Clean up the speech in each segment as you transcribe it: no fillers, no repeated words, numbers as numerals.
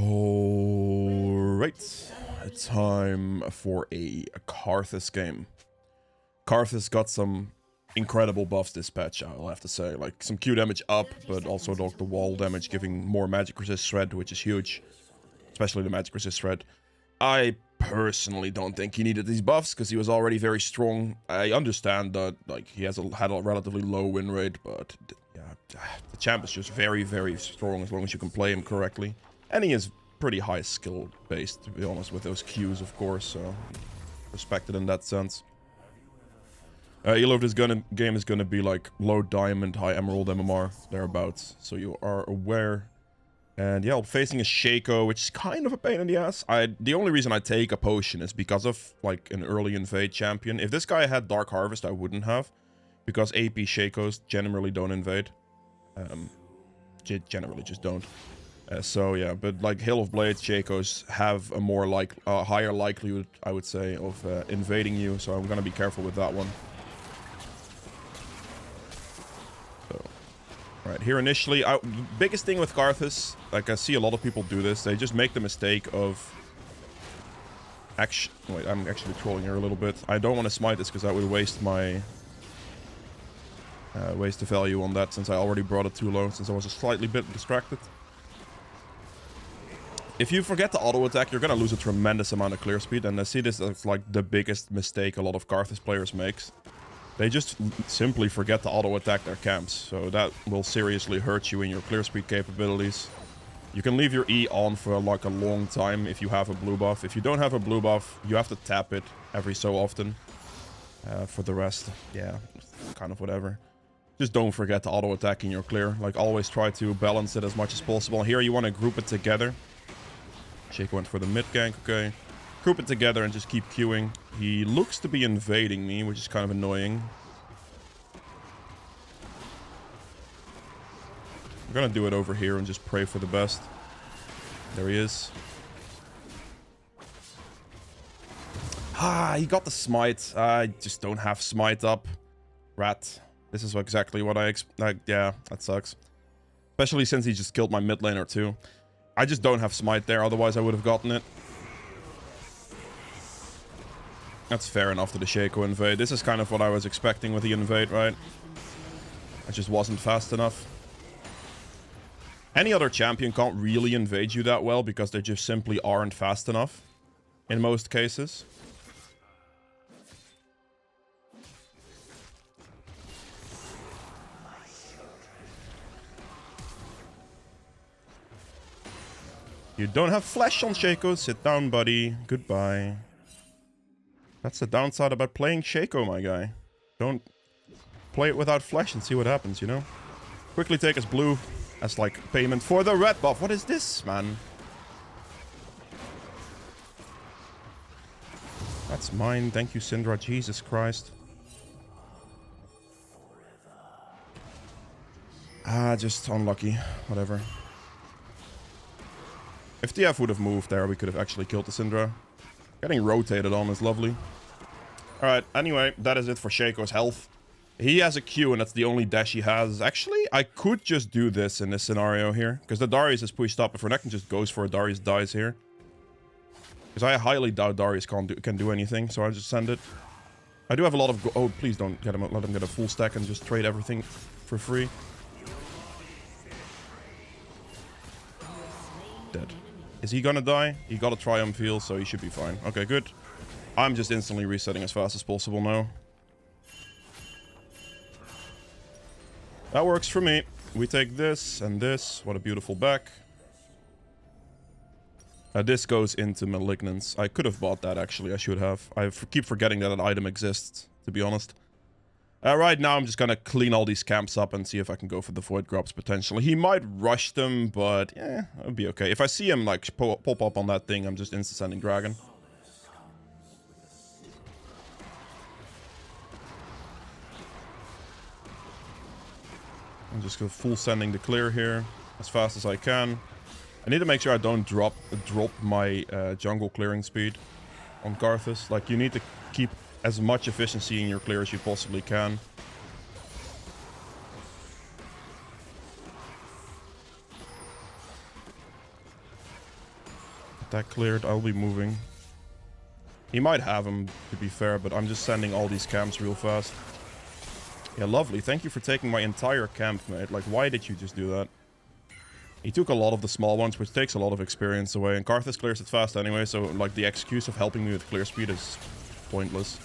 Alright, time for a Karthus game. Karthus got some incredible buffs this patch, I'll have to say. Like, some Q damage up, but also the wall damage, giving more magic resist shred, which is huge. Especially the magic resist shred. I personally don't think he needed these buffs, because he was already very strong. I understand that, like, he had a relatively low win rate, but yeah, the champ is just very, very strong as long as you can play him correctly. And he is pretty high skill based, to be honest, with those Qs, of course, so respected in that sense. Elo of this game is gonna be like low diamond, high emerald MMR, thereabouts, so you are aware. And yeah, I'm facing a Shaco, which is kind of a pain in the ass. The only reason I take a potion is because of like an early invade champion. If this guy had Dark Harvest, I wouldn't have, because AP Shacos generally don't invade. Generally just don't. So yeah, but like Hail of Blades, Shacos have a more higher likelihood, I would say, of invading you. So I'm gonna be careful with that one. So, right here initially, biggest thing with Karthus, like I see a lot of people do this, they just make the mistake of. Wait, I'm actually trolling here a little bit. I don't want to smite this because that would waste my. Waste the value on that, since I already brought it too low, since I was a slightly bit distracted. If you forget the auto attack, you're gonna lose a tremendous amount of clear speed, and I see this as like the biggest mistake a lot of Karthus players makes. They just simply forget to auto attack their camps, so that will seriously hurt you in your clear speed capabilities. You can leave your E on for like a long time if you have a blue buff. If you don't have a blue buff, you have to tap it every so often. For the rest, yeah, kind of whatever. Just don't forget to auto attack in your clear. Like, always try to balance it as much as possible. Here you want to group it together. Shaco went for the mid gank, okay. Group it together and just keep queuing. He looks to be invading me, which is kind of annoying. I'm gonna do it over here and just pray for the best. There he is. Ah, he got the smite. I just don't have smite up. Rat. This is exactly what I expect. Yeah, that sucks. Especially since he just killed my mid laner too. I just don't have smite there, otherwise I would have gotten it. That's fair enough to the Shaco invade. This is kind of what I was expecting with the invade, right? I just wasn't fast enough. Any other champion can't really invade you that well, because they just simply aren't fast enough. In most cases. You don't have flash on Shaco. Sit down, buddy. Goodbye. That's the downside about playing Shaco, my guy. Don't play it without flash and see what happens, you know? Quickly take his blue as, like, payment for the red buff. What is this, man? That's mine. Thank you, Syndra. Jesus Christ. Ah, just unlucky. Whatever. If TF would have moved there, we could have actually killed the Syndra. Getting rotated on is lovely. Alright, anyway, that is it for Shaco's health. He has a Q, and that's the only dash he has. Actually, I could just do this in this scenario here, because the Darius is pushed up. If Renekton just goes for a Darius dies here. Because I highly doubt Darius can do anything, so I'll just send it. I do have a lot of... Oh, please don't let him get a full stack and just trade everything for free. Dead. Is he gonna die? He got a Triumph heal, so he should be fine. Okay, good. I'm just instantly resetting as fast as possible now. That works for me. We take this and this. What a beautiful back. This goes into Malignance. I could have bought that, actually. I should have. I keep forgetting that an item exists, to be honest. Right now, I'm just gonna clean all these camps up and see if I can go for the Void Grubs, potentially. He might rush them, but yeah, it'll be okay. If I see him, like, pop up on that thing, I'm just insta-sending Dragon. I'm just go full sending the clear here as fast as I can. I need to make sure I don't drop my jungle clearing speed on Karthus. Like, you need to keep as much efficiency in your clear as you possibly can. that cleared, I'll be moving. He might have him, to be fair, but I'm just sending all these camps real fast. Yeah, lovely. Thank you for taking my entire camp, mate. Like, why did you just do that? He took a lot of the small ones, which takes a lot of experience away. And Karthus clears it fast anyway, so, like, the excuse of helping me with clear speed is pointless.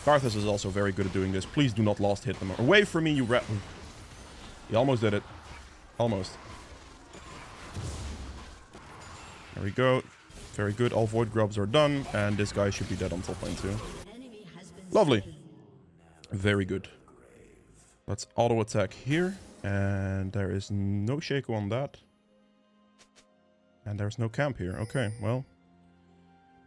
Karthus is also very good at doing this. Please do not last hit them. Away from me, you rat. He almost did it. Almost. There we go. Very good. All void grubs are done, and this guy should be dead on top lane too. Lovely. Very good. Let's auto attack here, and there is no Shaco on that. And there's no camp here. Okay, well.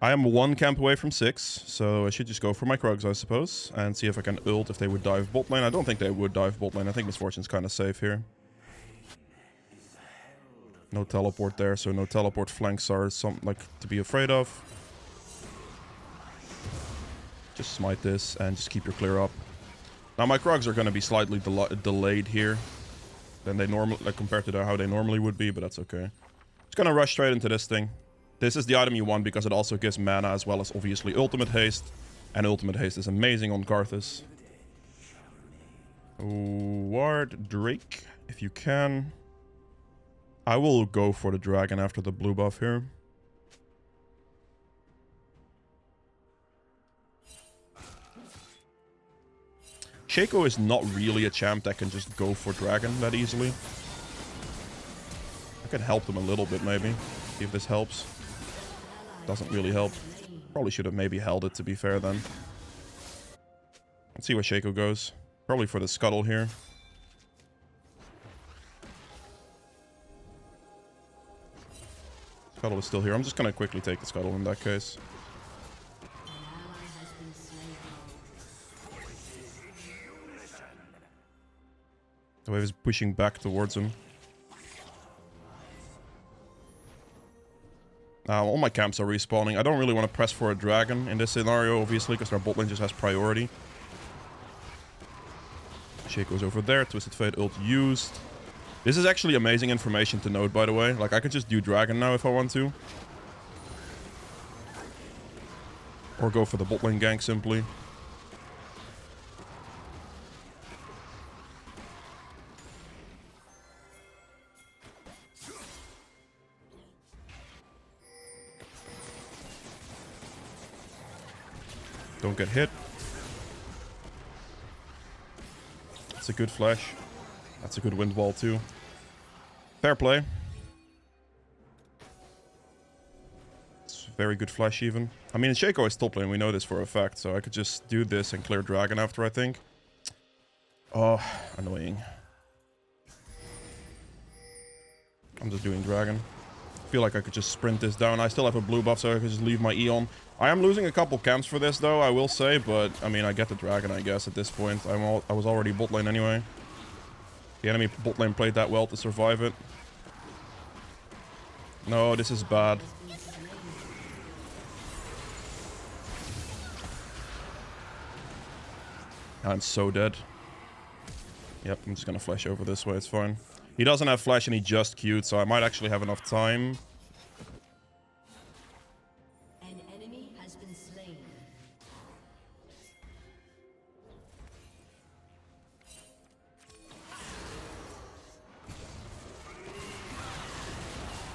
I am 1 camp away from 6, so I should just go for my Krugs, I suppose, and see if I can ult if they would dive bot lane. I don't think they would dive bot lane. I think Misfortune's kind of safe here. No teleport there, so no teleport flanks are something like to be afraid of. Just smite this and just keep your clear up. Now my Krugs are going to be slightly delayed here than they normally, like compared to how they normally would be, but that's okay. Just gonna rush straight into this thing. This is the item you want because it also gives mana as well as obviously ultimate haste, and ultimate haste is amazing on Karthus. Ward Drake, if you can. I will go for the dragon after the blue buff here. Shaco is not really a champ that can just go for dragon that easily. I can help them a little bit maybe, see if this helps. Doesn't really help. Probably should have maybe held it to be fair then. Let's see where Shaco goes. Probably for the scuttle here. Scuttle is still here. I'm just gonna quickly take the scuttle in that case. The wave is pushing back towards him. All my camps are respawning. I don't really want to press for a dragon in this scenario, obviously, because our bot lane just has priority. Shaco's over there. Twisted Fate ult used. This is actually amazing information to note, by the way. Like, I could just do dragon now if I want to. Or go for the bot lane gank simply. Don't get hit. That's a good flash. That's a good wind wall too. Fair play. It's a very good flash even. I mean, Shaco is top lane, we know this for a fact, so I could just do this and clear dragon after, I think. Oh, annoying. I'm just doing dragon. I feel like I could just sprint this down. I still have a blue buff, so I could just leave my E on. I am losing a couple camps for this, though, I will say, but, I mean, I get the dragon, I guess, at this point. I was already bot lane anyway. The enemy bot lane played that well to survive it. No, this is bad. I'm so dead. Yep, I'm just gonna flash over this way, it's fine. He doesn't have flash and he just queued, so I might actually have enough time. An enemy has been slain.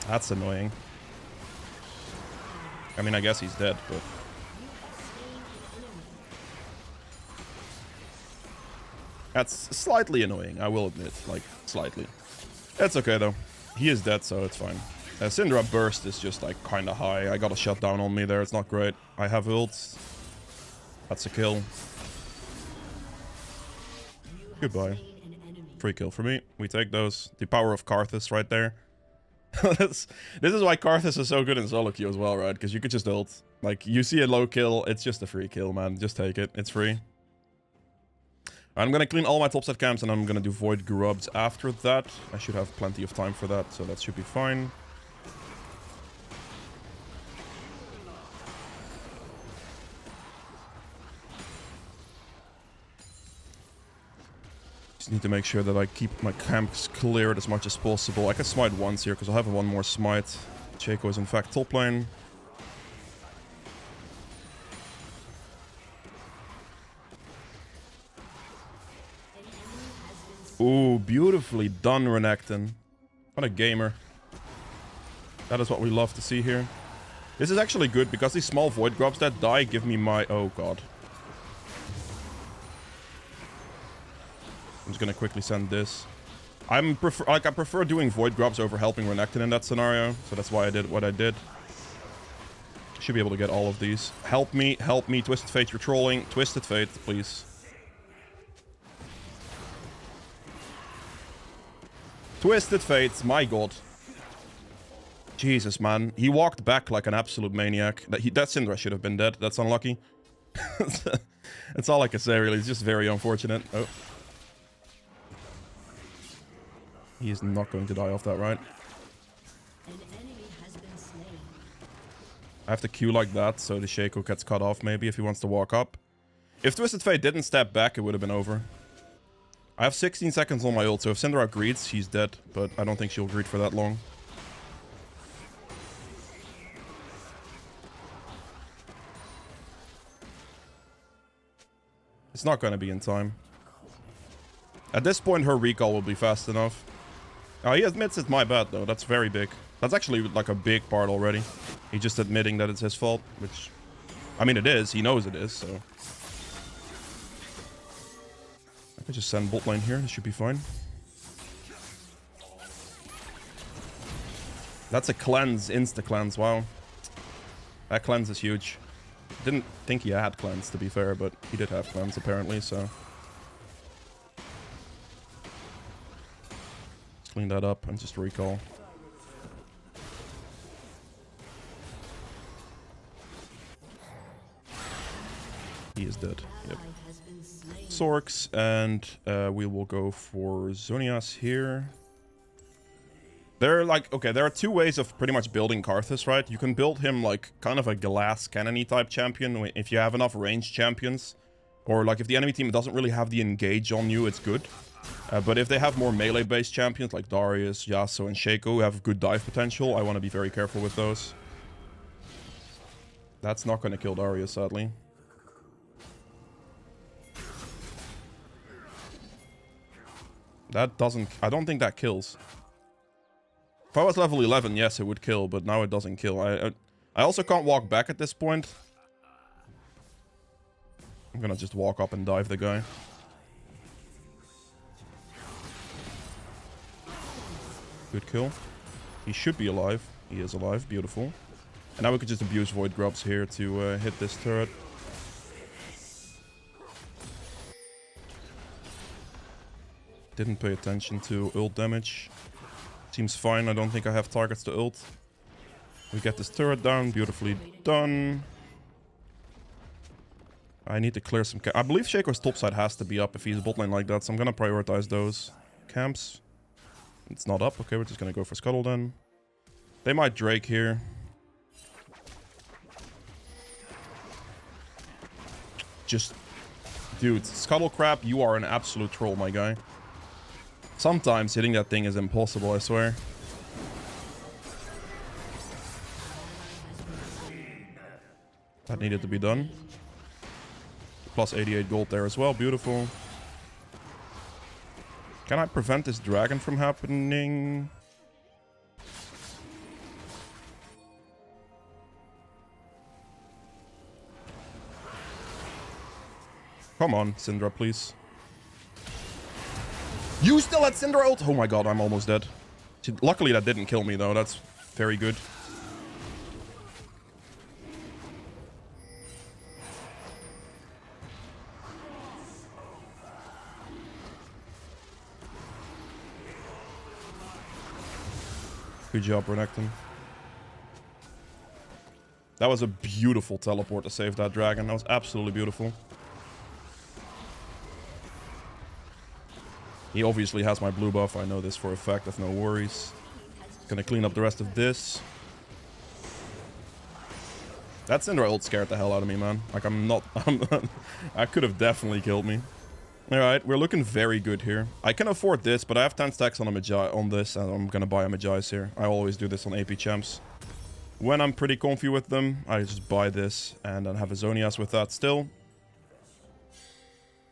That's annoying. I mean, I guess he's dead, but... That's slightly annoying, I will admit. Like, slightly. It's okay, though. He is dead, so it's fine. Syndra burst is just, like, kinda high. I got a shutdown on me there, it's not great. I have ults. That's a kill. Goodbye. Free kill for me. We take those. The power of Karthus right there. This is why Karthus is so good in solo queue as well, right? Because you could just ult. Like, you see a low kill, it's just a free kill, man. Just take it. It's free. I'm gonna clean all my topside camps and I'm gonna do void grubs after that. I should have plenty of time for that, so that should be fine. Just need to make sure that I keep my camps cleared as much as possible. I can smite once here because I'll have one more smite. Shaco is in fact top lane. Ooh, beautifully done, Renekton. What a gamer. That is what we love to see here. This is actually good because these small void grubs that die give me my... Oh god. I'm just gonna quickly send this. I prefer doing void grubs over helping Renekton in that scenario, so that's why I did what I did. Should be able to get all of these. Help me, Twisted Fate, you're trolling. Twisted Fate, please. Twisted Fate, my god. Jesus, man. He walked back like an absolute maniac. That Syndra should have been dead. That's unlucky. That's all I can say, really. It's just very unfortunate. Oh. He is not going to die off that, right? I have to Q like that, so the Shaco gets cut off, maybe, if he wants to walk up. If Twisted Fate didn't step back, it would have been over. I have 16 seconds on my ult, so if Syndra greets, she's dead. But I don't think she'll greet for that long. It's not going to be in time. At this point, her recall will be fast enough. Oh, he admits it's my bad, though. That's very big. That's actually, like, a big part already. He's just admitting that it's his fault, which... I mean, it is. He knows it is, so... I could just send bot lane here. This should be fine. That's a cleanse. Insta-cleanse. Wow. That cleanse is huge. Didn't think he had cleanse, to be fair, but he did have cleanse, apparently, so... Clean that up and just recall. He is dead. Yep. Sorks, and we will go for Zonias here. There are like, okay, there are two ways of pretty much building Karthus, right? You can build him like kind of a glass cannon-y type champion if you have enough ranged champions. Or like if the enemy team doesn't really have the engage on you, it's good. But if they have more melee-based champions like Darius, Yasuo, and Shaco who have good dive potential, I want to be very careful with those. That's not going to kill Darius, sadly. That doesn't... I don't think that kills. If I was level 11, yes, it would kill, but now it doesn't kill. I also can't walk back at this point. I'm gonna just walk up and dive the guy. Good kill. He should be alive. He is alive. Beautiful. And now we could just abuse Void Grubs here to hit this turret. Didn't pay attention to ult damage. Seems fine. I don't think I have targets to ult. We get this turret down. Beautifully done. I need to clear some... I believe Shaco's topside has to be up if he's bot lane like that, so I'm gonna prioritize those camps. It's not up. Okay, we're just gonna go for Scuttle then. They might Drake here. Just... Dude, Scuttle Crab, you are an absolute troll, my guy. Sometimes hitting that thing is impossible, I swear. That needed to be done. Plus 88 gold there as well. Beautiful. Can I prevent this dragon from happening? Come on, Syndra, please. You still had Syndra ult? Oh my god, I'm almost dead. Luckily that didn't kill me though. That's very good. Good job, Renekton. That was a beautiful teleport to save that dragon. That was absolutely beautiful. He obviously has my blue buff. I know this for a fact. That's no worries. Gonna clean up the rest of this. That Syndra ult scared the hell out of me, man. Like, I could have definitely killed me. Alright, we're looking very good here. I can afford this, but I have 10 stacks on a Magi on this, and I'm gonna buy a Magi's here. I always do this on AP champs. When I'm pretty comfy with them, I just buy this and then have a Zonias with that still.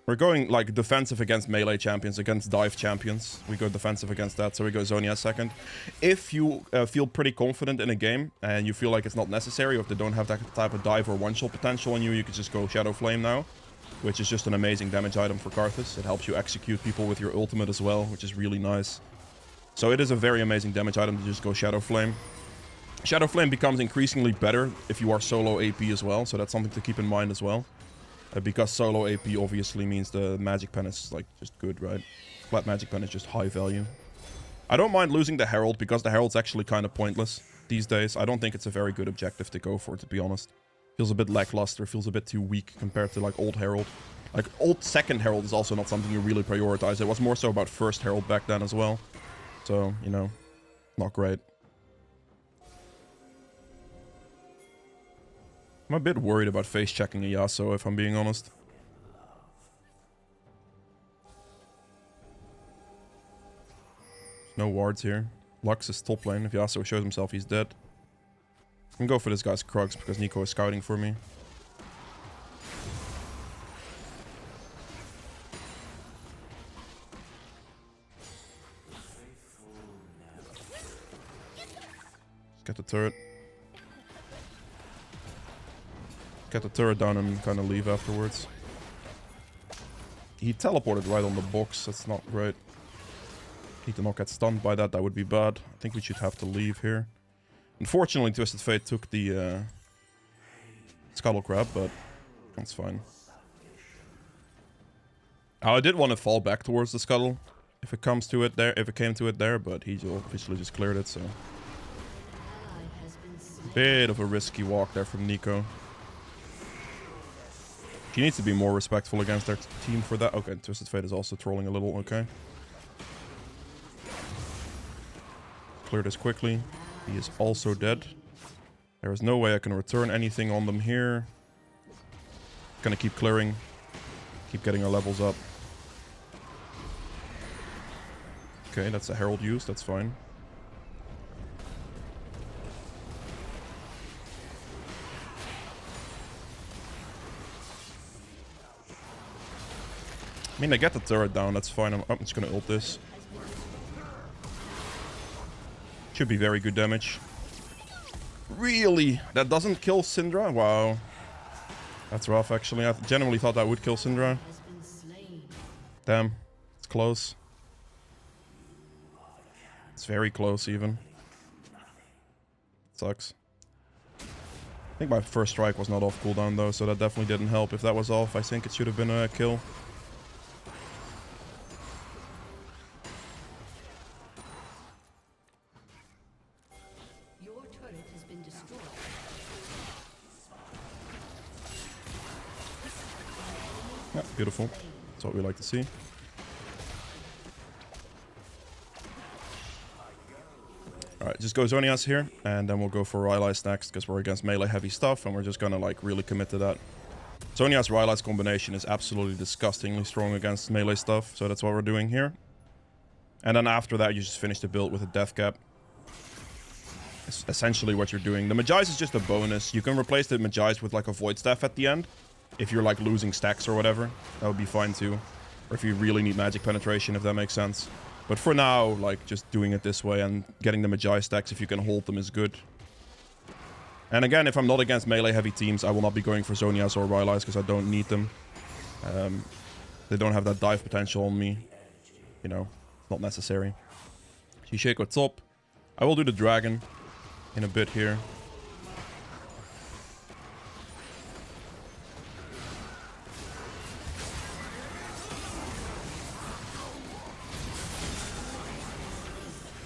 We're going like defensive against melee champions, against dive champions. We go defensive against that, so we go Zonias second. If you feel pretty confident in a game and you feel like it's not necessary, or if they don't have that type of dive or one-shot potential on you, you could just go Shadow Flame now, which is just an amazing damage item for Karthus. It helps you execute people with your ultimate as well, which is really nice. So it is a very amazing damage item to just go Shadow Flame. Shadow Flame becomes increasingly better if you are solo AP as well, so that's something to keep in mind as well. Because solo AP obviously means the magic pen is like just good, right? Flat magic pen is just high value. I don't mind losing the Herald because the Herald's actually kind of pointless these days. I don't think it's a very good objective to go for, to be honest. Feels a bit lackluster, feels a bit too weak compared to like old Herald. Like old second Herald is also not something you really prioritize. It was more so about first Herald back then as well. So, you know, not great. I'm a bit worried about face checking a Yasuo, if I'm being honest. No wards here. Lux is top lane. If Yasuo shows himself, he's dead. I can go for this guy's Krugs because Nico is scouting for me. Let's get the turret. Get the turret down and kind of leave afterwards. He teleported right on the box. That's not great. Need to not get stunned by that. That would be bad. I think we should have to leave here. Unfortunately, Twisted Fate took the Scuttle Crab, but that's fine. I did want to fall back towards the Scuttle if it comes to it there. If it came to it there, but he officially just cleared it. So bit of a risky walk there from Nico. He needs to be more respectful against their team for that. Okay, Twisted Fate is also trolling a little. Okay. Clear this quickly. He is also dead. There is no way I can return anything on them here. Gonna keep clearing. Keep getting our levels up. Okay, that's a Herald use. That's fine. I mean, I get the turret down, that's fine. I'm just gonna ult this. Should be very good damage. Really? That doesn't kill Syndra? Wow. That's rough, actually. I genuinely thought that would kill Syndra. Damn. It's close. It's very close, even. Sucks. I think my first strike was not off cooldown, though, so that definitely didn't help. If that was off, I think it should have been a kill. Yeah, beautiful. That's what we like to see. Alright, just go Zonias here, and then we'll go for Rylai's next, because we're against melee heavy stuff, and we're just gonna like really commit to that. Zonias Rylai's combination is absolutely disgustingly strong against melee stuff, so that's what we're doing here. And then after that, you just finish the build with a death cap. It's essentially what you're doing. The Magi's is just a bonus. You can replace the Magi's with like a Void Staff at the end. If you're like losing stacks or whatever, that would be fine too. Or if you really need magic penetration, if that makes sense. But for now, like just doing it this way and getting the Magi stacks if you can hold them is good. And again, if I'm not against melee heavy teams, I will not be going for Zonias or Rylai's because I don't need them. They don't have that dive potential on me. You know, not necessary. Shisheko top. I will do the dragon in a bit here.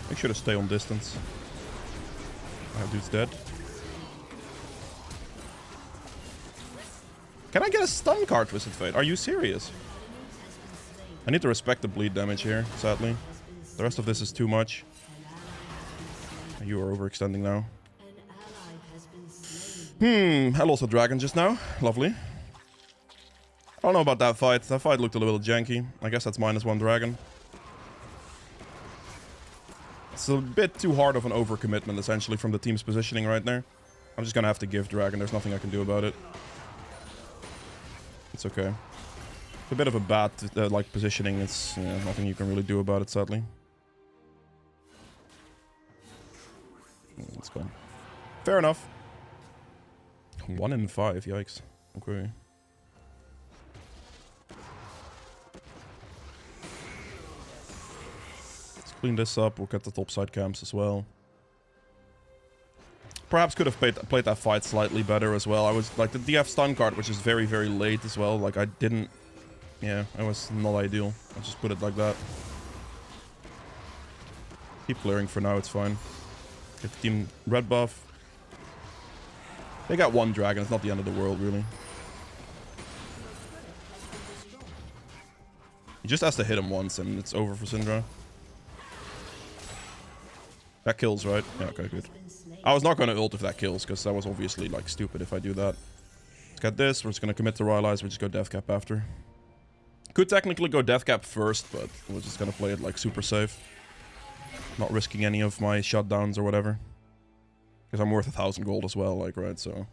Make sure to stay on distance. That dude's dead. Can I get a stun card, Twisted Fate? Are you serious? I need to respect the bleed damage here, sadly. The rest of this is too much. You are overextending now. I lost a dragon just now. Lovely. I don't know about that fight. That fight looked a little janky. I guess that's -1 dragon. It's a bit too hard of an overcommitment, essentially, from the team's positioning right there. I'm just gonna have to give Dragon. There's nothing I can do about it. It's okay. It's a bit of a bad, like, positioning. It's nothing you can really do about it, sadly. Let's go. Fair enough. 1 in 5, yikes. Okay. Let's clean this up. We'll get the topside camps as well. Perhaps could have played that fight slightly better as well. I was like the DF stun card, which is very, very late as well. Like I didn't. Yeah, it was not ideal. I'll just put it like that. Keep clearing for now. It's fine. Get the team red buff. They got 1 dragon. It's not the end of the world, really. He just has to hit him once, and it's over for Syndra. That kills, right? Yeah, okay, good. I was not going to ult if that kills, because that was obviously, like, stupid if I do that. Let's get this. We're just going to commit to Rylai's. We'll just go Death Cap after. Could technically go Death Cap first, but we're just going to play it, like, super safe. Not risking any of my shutdowns or whatever. Because I'm worth 1,000 gold as well, like, right, so...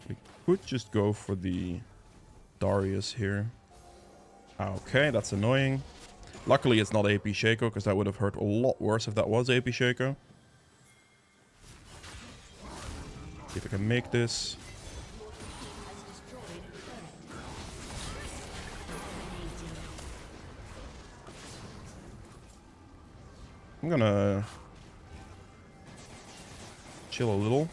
We could just go for the Darius here. Okay, that's annoying. Luckily, it's not AP Shaco, because that would have hurt a lot worse if that was AP Shaco. See if I can make this. I'm gonna chill a little.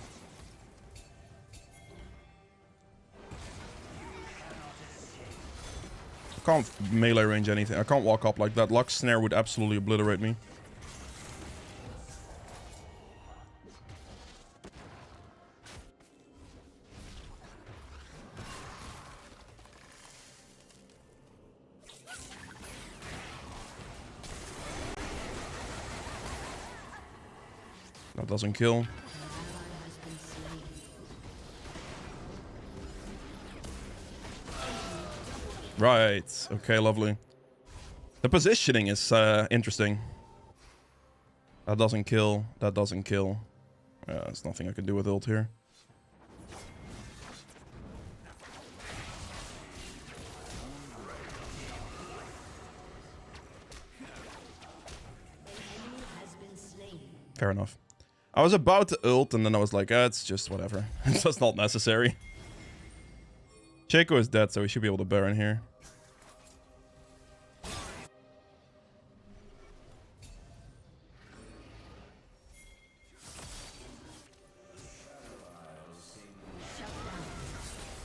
I can't melee range anything. I can't walk up like that. Lux Snare would absolutely obliterate me. That doesn't kill. Right. Okay, lovely. The positioning is interesting. That doesn't kill. That doesn't kill. Yeah, there's nothing I can do with ult here. Fair enough. I was about to ult, and then I was like, it's just whatever. It's just not necessary. Shaco is dead, so we should be able to Baron here.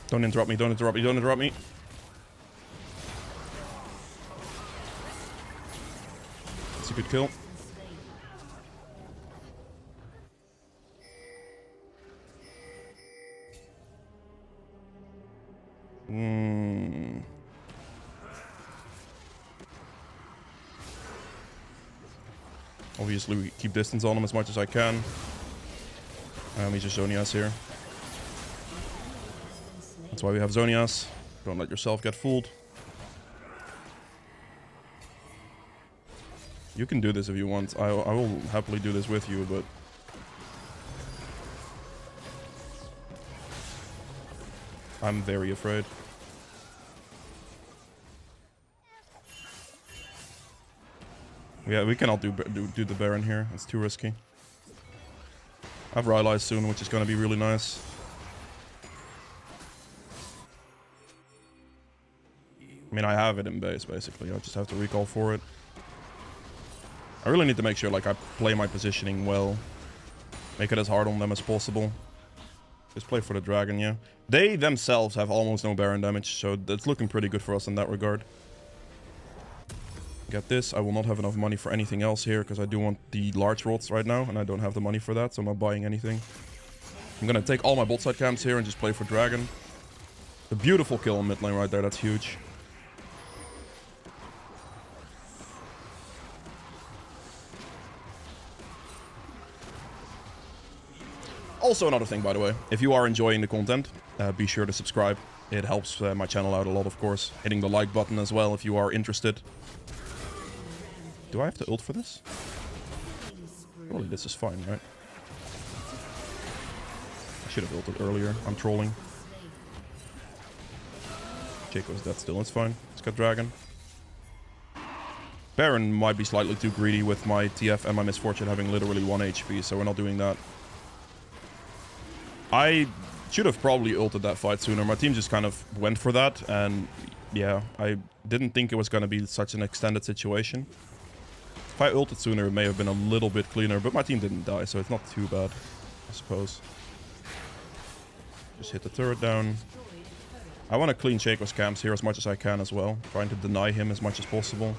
Don't interrupt me, don't interrupt me, don't interrupt me. That's a good kill. Obviously, we keep distance on him as much as I can. He's just Zonias here. That's why we have Zonias. Don't let yourself get fooled. You can do this if you want. I will happily do this with you, but... I'm very afraid. Yeah, we cannot do the Baron here. It's too risky. I have Rylai's soon, which is going to be really nice. I mean, I have it in base, basically. I just have to recall for it. I really need to make sure, like, I play my positioning well. Make it as hard on them as possible. Just play for the dragon, yeah. They themselves have almost no Baron damage, so it's looking pretty good for us in that regard. Get this. I will not have enough money for anything else here, because I do want the large rods right now, and I don't have the money for that, so I'm not buying anything. I'm gonna take all my bot side camps here and just play for dragon. A beautiful kill on mid lane right there, that's huge. Also another thing, by the way, if you are enjoying the content, be sure to subscribe. It helps my channel out a lot, of course. Hitting the like button as well if you are interested. Do I have to ult for this? Surely this is fine, right? I should have ulted earlier. I'm trolling. Jaco's dead still. It's fine. Let's get Dragon. Baron might be slightly too greedy with my TF and my Misfortune having literally 1 HP, so we're not doing that. I should have probably ulted that fight sooner. My team just kind of went for that, and yeah, I didn't think it was going to be such an extended situation. If I ulted sooner, it may have been a little bit cleaner, but my team didn't die, so it's not too bad, I suppose. Just hit the turret down. I want to clean Shaco's camps here as much as I can as well, trying to deny him as much as possible.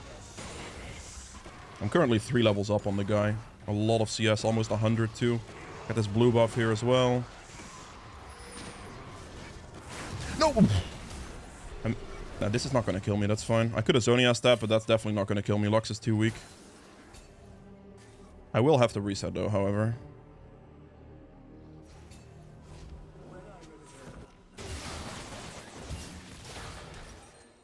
I'm currently 3 levels up on the guy. A lot of CS, almost 100 too. Got this blue buff here as well. No! Nah, this is not going to kill me, that's fine. I could have Zonia's that, but that's definitely not going to kill me. Lux is too weak. I will have to reset though, however.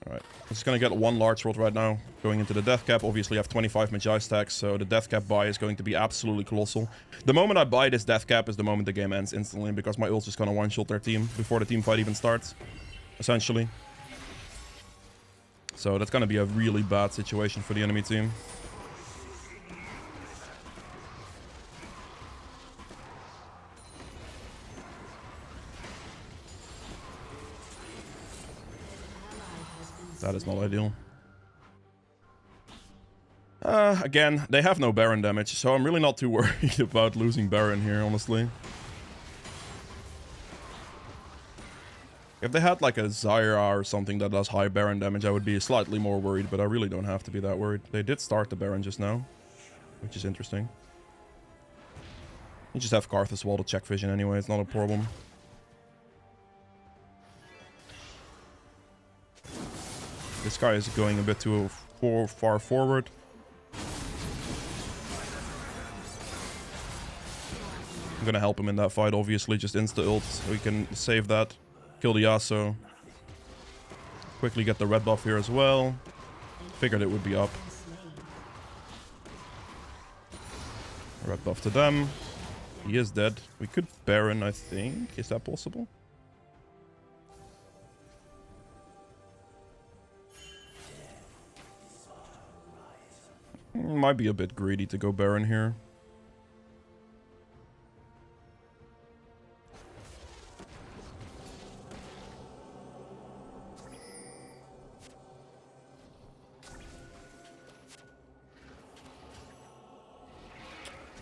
Alright, I'm just going to get 1 large rod right now. Going into the death cap. Obviously I have 25 Magi stacks, so the death cap buy is going to be absolutely colossal. The moment I buy this death cap is the moment the game ends instantly, because my ult's just going to one-shot their team before the team fight even starts. Essentially. So that's going to be a really bad situation for the enemy team. That is not ideal. Again, they have no Baron damage, so I'm really not too worried about losing Baron here, honestly. If they had like a Zyra or something that does high Baron damage, I would be slightly more worried, but I really don't have to be that worried. They did start the Baron just now, which is interesting. You just have Karthus wall to check vision anyway, it's not a problem. This guy is going a bit too far forward. I'm gonna help him in that fight, obviously. Just insta-ult so we can save that. Kill the Yasuo. Quickly get the red buff here as well. Figured it would be up. Red buff to them. He is dead. We could Baron, I think. Is that possible? Might be a bit greedy to go Baron here.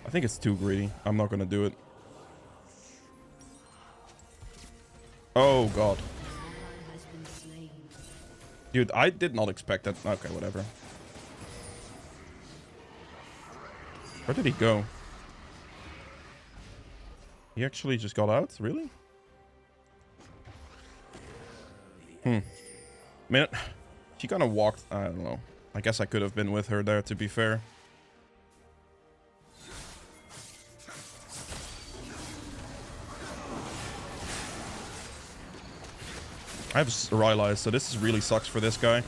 I think it's too greedy. I'm not gonna do it. Oh god. Dude, I did not expect that. Okay, whatever. Where did he go? He actually just got out? Really? I mean, she kind of walked... I don't know. I guess I could have been with her there, to be fair. I have Rylai's, so this really sucks for this guy.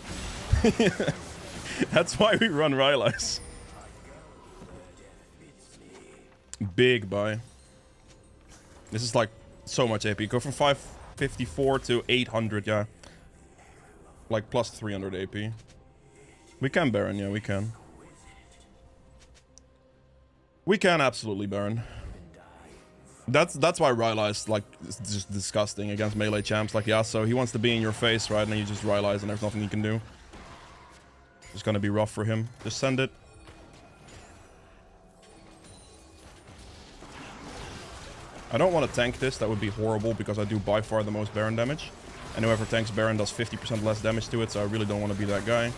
That's why we run Rylai's. Big buy. This is like so much AP. Go from 554 to 800, yeah. Like plus 300 AP. We can Baron, yeah, we can. We can absolutely Baron. That's why Rylai is like just disgusting against melee champs like Yasuo. He wants to be in your face, right? And then you just Rylai and there's nothing he can do. It's gonna be rough for him. Just send it. I don't want to tank this, that would be horrible, because I do by far the most Baron damage. And whoever tanks Baron does 50% less damage to it, so I really don't want to be that guy.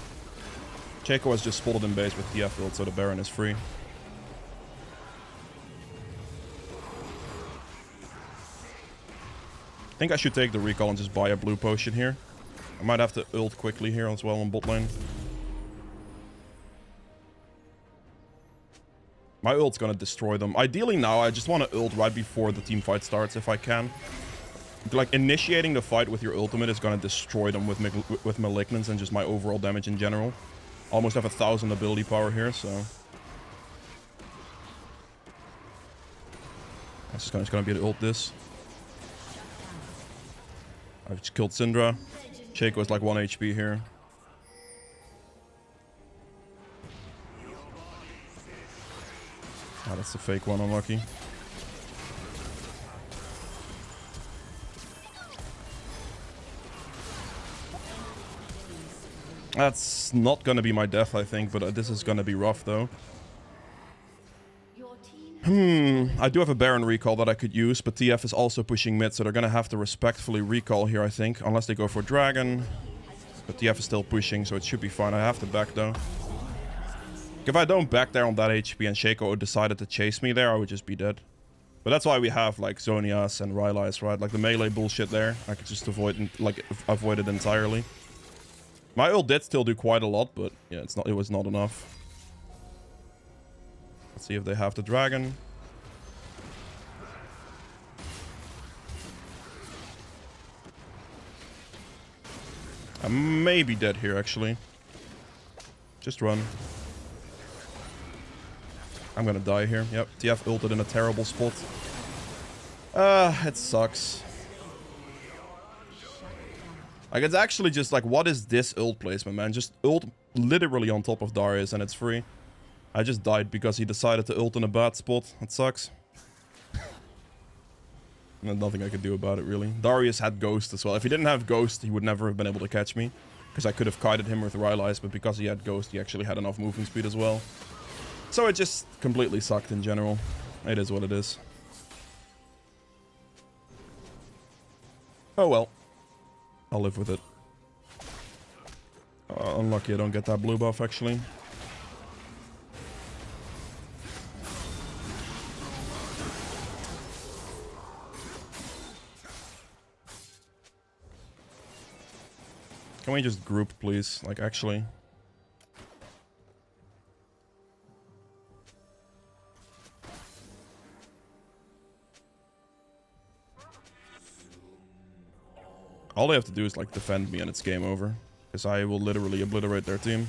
Checo has just spotted in base with TF ult, so the Baron is free. I think I should take the recall and just buy a blue potion here. I might have to ult quickly here as well on bot lane. My ult's gonna destroy them. Ideally now, I just want to ult right before the team fight starts if I can. like, initiating the fight with your ultimate is gonna destroy them with Malignance and just my overall damage in general. Almost have 1,000 ability power here, so... This is gonna be the ult this. I've just killed Syndra. Shaco is like 1 HP here. Ah, that's the fake one, unlucky. That's not gonna be my death, I think, but this is gonna be rough, though. I do have a Baron recall that I could use, but TF is also pushing mid, so they're gonna have to respectfully recall here, I think. Unless they go for Dragon. But TF is still pushing, so it should be fine. I have to back, though. If I don't back there on that HP and Shaco decided to chase me there, I would just be dead. But that's why we have, like, Zhonya's and Rylai's, right? Like, the melee bullshit there. I could just avoid it entirely. My ult did still do quite a lot, but yeah, it was not enough. Let's see if they have the dragon. I may be dead here, actually. Just run. I'm gonna die here. Yep, TF ulted in a terrible spot. It sucks. Like, it's actually just like, what is this ult placement, man? Just ult literally on top of Darius and it's free. I just died because he decided to ult in a bad spot. That sucks. There's nothing I could do about it, really. Darius had Ghost as well. If he didn't have Ghost, he would never have been able to catch me. Because I could have kited him with Rylai's, but because he had Ghost, he actually had enough movement speed as well. So it just completely sucked in general. It is what it is. Oh well. I'll live with it. Unlucky I don't get that blue buff, actually. Can we just group, please? Like, actually. All they have to do is, like, defend me and it's game over. Because I will literally obliterate their team.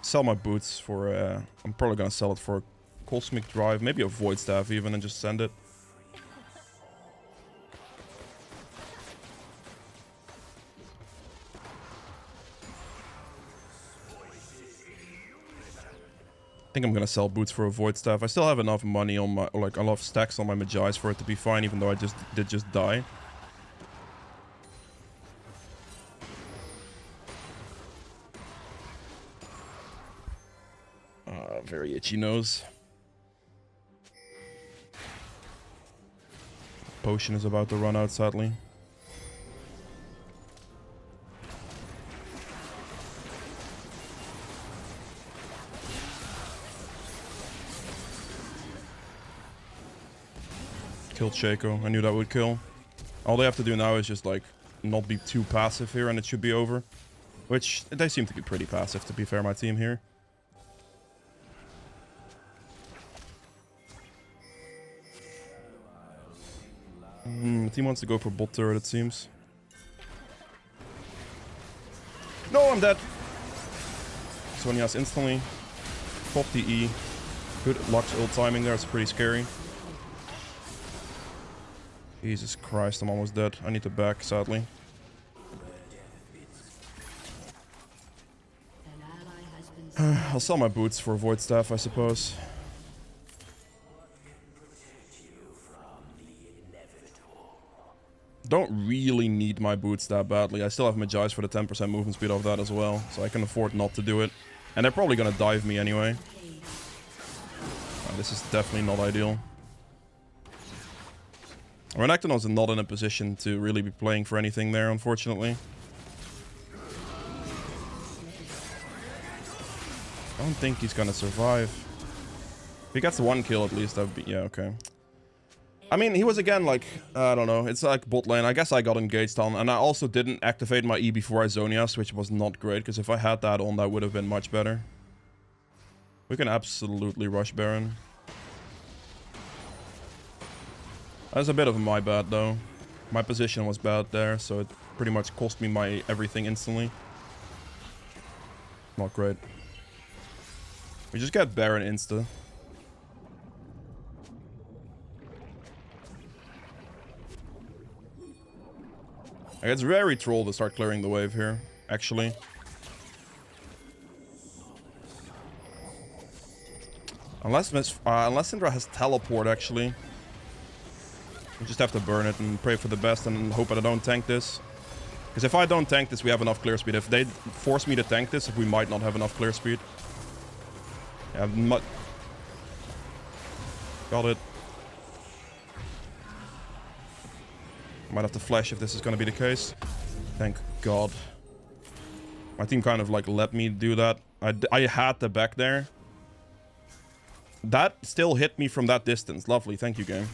Sell my boots for, I'm probably gonna sell it for a Cosmic Drive, maybe a Void Staff even, and just send it. I think I'm gonna sell boots for a Void Staff. I still have enough money on my, like, enough stacks on my Magi's for it to be fine, even though I did just die. Very itchy nose. Potion is about to run out, sadly. Killed Shaco. I knew that would kill. All they have to do now is just, like, not be too passive here and it should be over. Which, they seem to be pretty passive, to be fair, my team here. The team wants to go for bot turret, it seems. No, I'm dead. Sonya's instantly. Pop the E. Good Lux ult timing there, it's pretty scary. Jesus Christ, I'm almost dead. I need to back, sadly. I'll sell my boots for Void Staff, I suppose. Don't really need my boots that badly. I still have Magi's for the 10% movement speed of that as well, so I can afford not to do it. And they're probably gonna dive me anyway. This is definitely not ideal. Renekton's not in a position to really be playing for anything there, unfortunately. I don't think he's gonna survive. If he gets the one kill at least, that would be... Yeah, okay. I mean, he was again like, I don't know, it's like bot lane. I guess I got engaged on, and I also didn't activate my E before I Zonias, which was not great, because if I had that on, that would have been much better. We can absolutely rush Baron. That's a bit of my bad, though. My position was bad there, so it pretty much cost me my everything instantly. Not great. We just get Baron insta. Like, it's very troll to start clearing the wave here, actually. Unless Syndra has teleport, actually. We just have to burn it and pray for the best and hope that I don't tank this. Because if I don't tank this, we have enough clear speed. If they force me to tank this, we might not have enough clear speed. Yeah, got it. Might have to flash if this is going to be the case. Thank God. My team kind of like let me do that. I had the back there. That still hit me from that distance. Lovely. Thank you, game.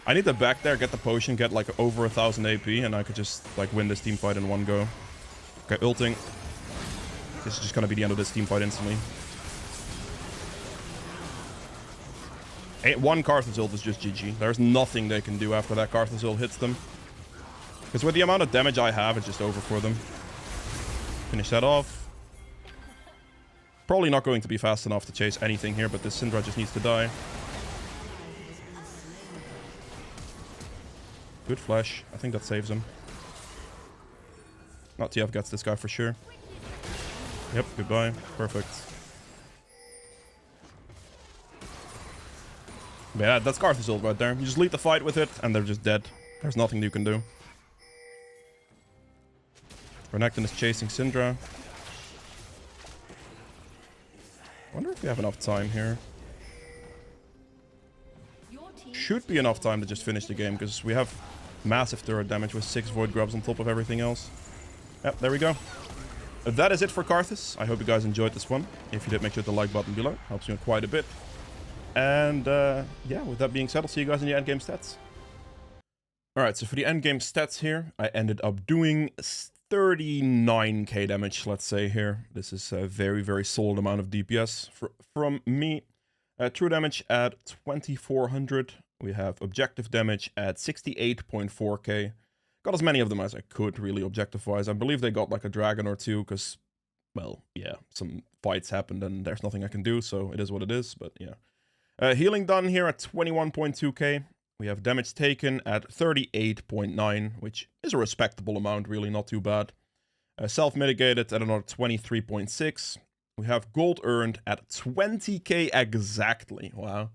I need the back there, get the potion, get like over 1000 AP, and I could just like win this team fight in one go. Okay, ulting. This is just going to be the end of this team fight instantly. One Karthus ult is just GG. There's nothing they can do after that Karthus ult hits them. Because with the amount of damage I have, it's just over for them. Finish that off. Probably not going to be fast enough to chase anything here, but this Syndra just needs to die. Good flash. I think that saves him. Not TF gets this guy for sure. Yep, goodbye. Perfect. Yeah, that's Karthus ult right there. You just lead the fight with it, and they're just dead. There's nothing you can do. Renekton is chasing Syndra. Wonder if we have enough time here. Should be enough time to just finish the game, because we have massive turret damage with 6 Void Grubs on top of everything else. Yep, there we go. That is it for Karthus. I hope you guys enjoyed this one. If you did, make sure to like button below. Helps me out quite a bit. And yeah, with that being said, I'll see you guys in the endgame stats. Alright, so for the endgame stats here, I ended up doing 39k damage, let's say here. This is a very, very solid amount of DPS from me. True damage at 2400. We have objective damage at 68.4k. Got as many of them as I could, really, objective-wise. I believe they got like a dragon or two, because, well, yeah, some fights happened and there's nothing I can do, so it is what it is, but yeah. Healing done here at 21.2k. We have damage taken at 38.9, which is a respectable amount, really, not too bad. Self-mitigated at another 23.6. We have gold earned at 20k exactly. Wow.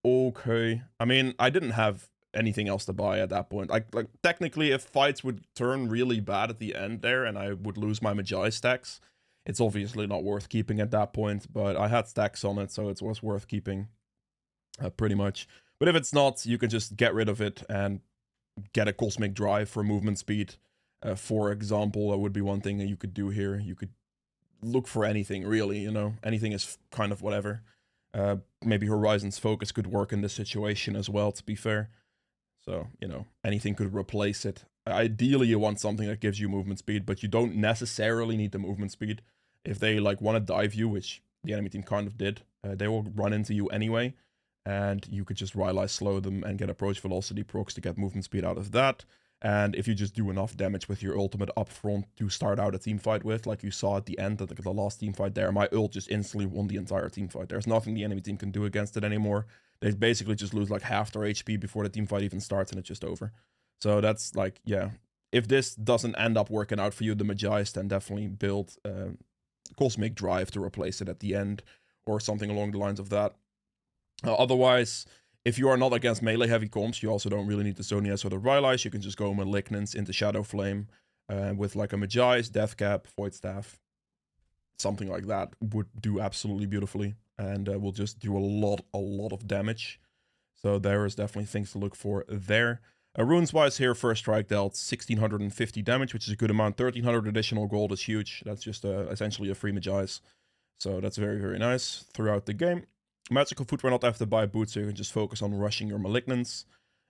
Okay. I mean, I didn't have anything else to buy at that point. Like technically, if fights would turn really bad at the end there and I would lose my Magi stacks, it's obviously not worth keeping at that point, but I had stacks on it, so it was worth keeping. Pretty much. But if it's not, you can just get rid of it and get a Cosmic Drive for movement speed. For example, that would be one thing that you could do here. You could look for anything, really, you know. Anything is kind of whatever. Maybe Horizon's Focus could work in this situation as well, to be fair. So, you know, anything could replace it. Ideally, you want something that gives you movement speed, but you don't necessarily need the movement speed. If they, like, want to dive you, which the enemy team kind of did, they will run into you anyway. And you could just Rylai slow them and get approach velocity procs to get movement speed out of that. And if you just do enough damage with your ultimate up front to start out a team fight with, like you saw at the end of the last team fight there, my ult just instantly won the entire team fight. There's nothing the enemy team can do against it anymore. They basically just lose like half their HP before the team fight even starts and it's just over. So that's like, yeah. If this doesn't end up working out for you, the Magi's, then definitely build Cosmic Drive to replace it at the end or something along the lines of that. Otherwise, if you are not against melee heavy comps, you also don't really need the Zonias or the Rylai's. You can just go Malignants into Shadow Flame with like a Magi's, Death Cap, Void Staff. Something like that would do absolutely beautifully and will just do a lot of damage. So there is definitely things to look for there. Runes-wise here, First Strike dealt 1650 damage, which is a good amount. 1300 additional gold is huge. That's just essentially a free Magi's. So that's very, very nice throughout the game. Magical Footwear not have to buy boots, so you can just focus on rushing your Malignants.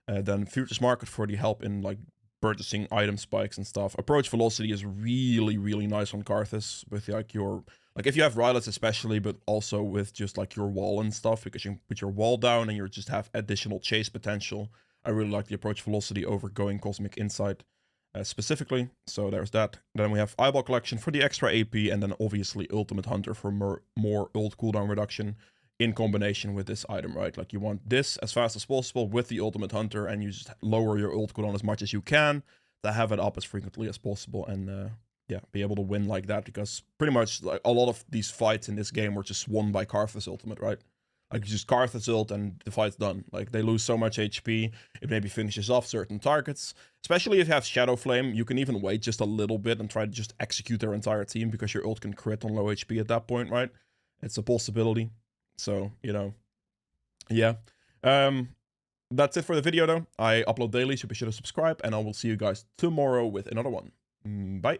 Then Futures Market for the help in like purchasing item spikes and stuff. Approach Velocity is really, really nice on Karthus with like your... Like if you have Riots especially, but also with just like your wall and stuff, because you can put your wall down and you just have additional chase potential. I really like the Approach Velocity over going Cosmic Insight specifically. So there's that. Then we have Eyeball Collection for the extra AP, and then obviously Ultimate Hunter for more ult cooldown reduction in combination with this item, right? Like you want this as fast as possible with the Ultimate Hunter, and you just lower your ult cooldown as much as you can to have it up as frequently as possible, and yeah, be able to win like that, because pretty much like a lot of these fights in this game were just won by Karthus ultimate, right? Like you just Karthus ult and the fight's done. Like they lose so much HP, it maybe finishes off certain targets. Especially if you have Shadow Flame, you can even wait just a little bit and try to just execute their entire team, because your ult can crit on low HP at that point, right? It's a possibility. So, you know, yeah. That's it for the video though. I upload daily, so be sure to subscribe, and I will see you guys tomorrow with another one. Bye.